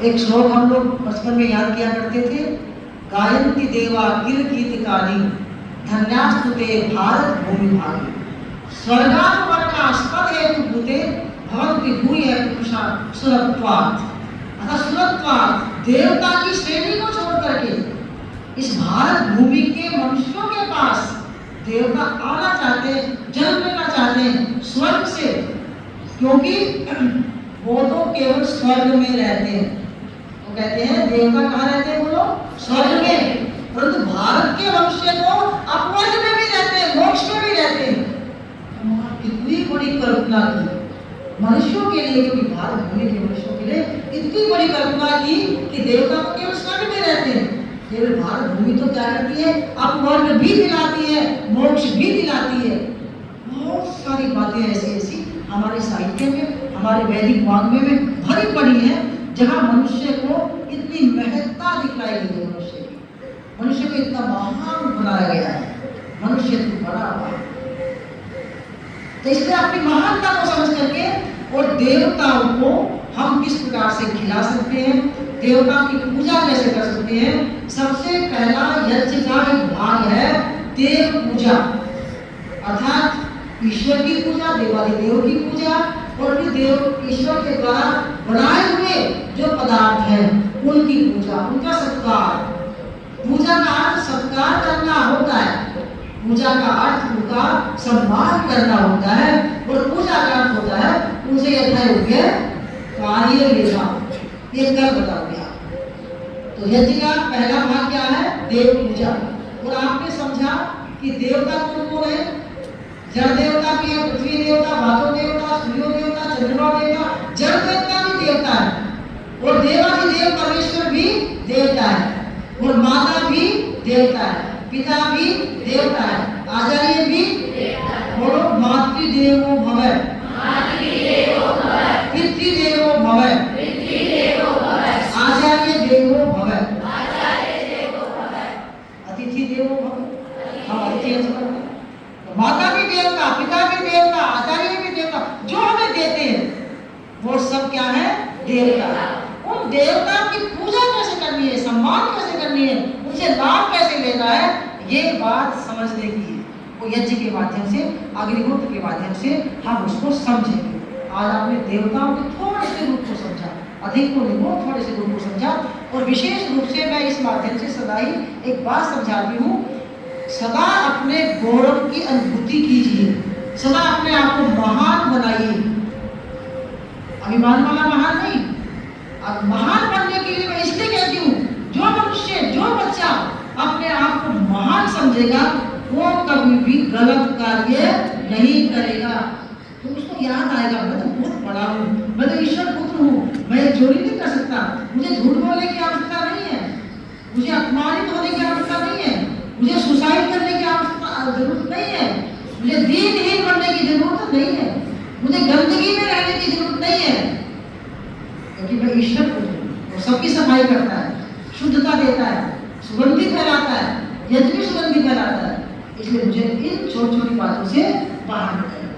एक श्लोक हम लोग बचपन में याद किया करते थे, गायन्ति देवा गिर गीत काली धन्यास्तुते भारत भूमि भागी स्वर्गानुवर्गास्पद हेतु भूते भवन्ति भूय पुरुषा सुरत्वात्। अतः सुरत्वात् देवता की श्रेणी को छोड़ करके इस भारत भूमि के मनुष्यों के पास देवता आना चाहते हैं, जन्म लेना चाहते हैं स्वर्ग से, क्योंकि वो तो केवल स्वर्ग में रहते हैं। तो कहते हैं देवता कहाँ रहते हैं, बोलो स्वर्ग में, परंतु भारत के मनुष्य तो अपवर्ग में भी रहते हैं, मोक्ष में भी रहते हैं। कितनी बड़ी कल्पना की मनुष्यों के लिए, क्योंकि भारत भूमि के मनुष्यों के लिए इतनी बड़ी कल्पना की कि देवता तो केवल स्वर्ग में रहते हैं, केवल भारत भूमि तो क्या करती है, अपवर्ग भी दिलाती है, मोक्ष भी दिलाती है। बहुत सारी बातें ऐसी ऐसी हमारे साहित्य में, हमारे वैदिक वाङ्मय में भरी पड़ी है, जहाँ मनुष्य को इतनी महत्ता दिखलाई गई है। मनुष्य को इतना महान बनाया गया है, मनुष्य तो बड़ा हुआ। तो इसलिए अपनी महानता को समझ करके और देवताओं को हम किस प्रकार से खिला सकते हैं, देवताओं की पूजा कैसे कर सकते हैं। सबसे पहला यज्ञ का एक भाग है देव पूजा, अर्थात ईश्वर की पूजा, देवादिदेव की पूजा, और भी देव ईश्वर के द्वारा बनाए हुए जो पदार्थ हैं उनकी पूजा, उनका सत्कार। पूजा का अर्थ सत्कार करना होता है, पूजा का अर्थ उनका सम्मान करना होता है, और पूजा का अर्थ होता है उनसे यथायोग्य कार्य लेना। ये कर बताओगे आप। तो यज्ञ का पहला भाग क्या है, देव पूजा। और आपने समझा कि देवता कौन कौन है, जड़ देवता भी है, पृथ्वी देवता, वायु देवता, सूर्य देवता, चंद्रमा देवता, जड़ देवता भी देवता है, और देवाधिदेव परमेश्वर भी देवता है, और माता भी देवता है, पिता भी देवता है, आचार्य भी बोलो मातृदेवो भव, पितृदेवो भव, आचार्य देवो भव, अतिथि देवो भव। हम अतिथि, माता भी देवता, पिता भी देवता, आचार्य भी देवता, जो हमें देते हैं वो सब क्या है, देवता। उन देवताओं की पूजा कैसे करनी है, सम्मान कैसे करनी है, उनसे लाभ कैसे लेना है, ये बात समझने की है। वो यज्ञ के माध्यम से, अग्निहोत्र के माध्यम से हम उसको समझेंगे। आज आपने देवताओं के थोड़े से रूप को समझा, अधिक को नहीं, थोड़े से रूप को समझा, और विशेष रूप से मैं इस माध्यम से सदा ही एक बात समझाती हूँ, सदा अपने गौरव की अनुभूति कीजिए, सदा अपने आप को महान बनाइए। अभिमान वाला महान नहीं, अब महान बनने के लिए मैं इसलिए कहती हूँ, जो मनुष्य, जो बच्चा अपने आप को महान समझेगा वो कभी भी गलत कार्य नहीं करेगा। तो उसको याद आएगा, मैं तो बहुत बड़ा हूँ, मैं तो ईश्वर पुत्र हूँ, मैं चोरी नहीं कर सकता, मुझे झूठ बोलने की आवश्यकता नहीं है, मुझे अपमानित होने की आवश्यकता नहीं है, मुझे सुसाइड करने की जरूरत नहीं है, मुझे दीनहीन बनने की जरूरत नहीं है, मुझे गंदगी में रहने की जरूरत नहीं है, क्योंकि मैं ईश्वर पुत्र हूँ। वो सबकी सफाई करता है, शुद्धता देता है, सुगंधि फैलाता है, यज्ञ भी सुगंधि फैलाता है। इसलिए मुझे इन छोटी छोटी बातों से बाहर निकलना।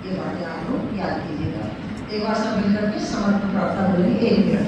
ये बातें आप लोग याद कीजिएगा। एक बार सब मिलकर के समर्पण प्रार्थना बोलेंगे, एक मिनट।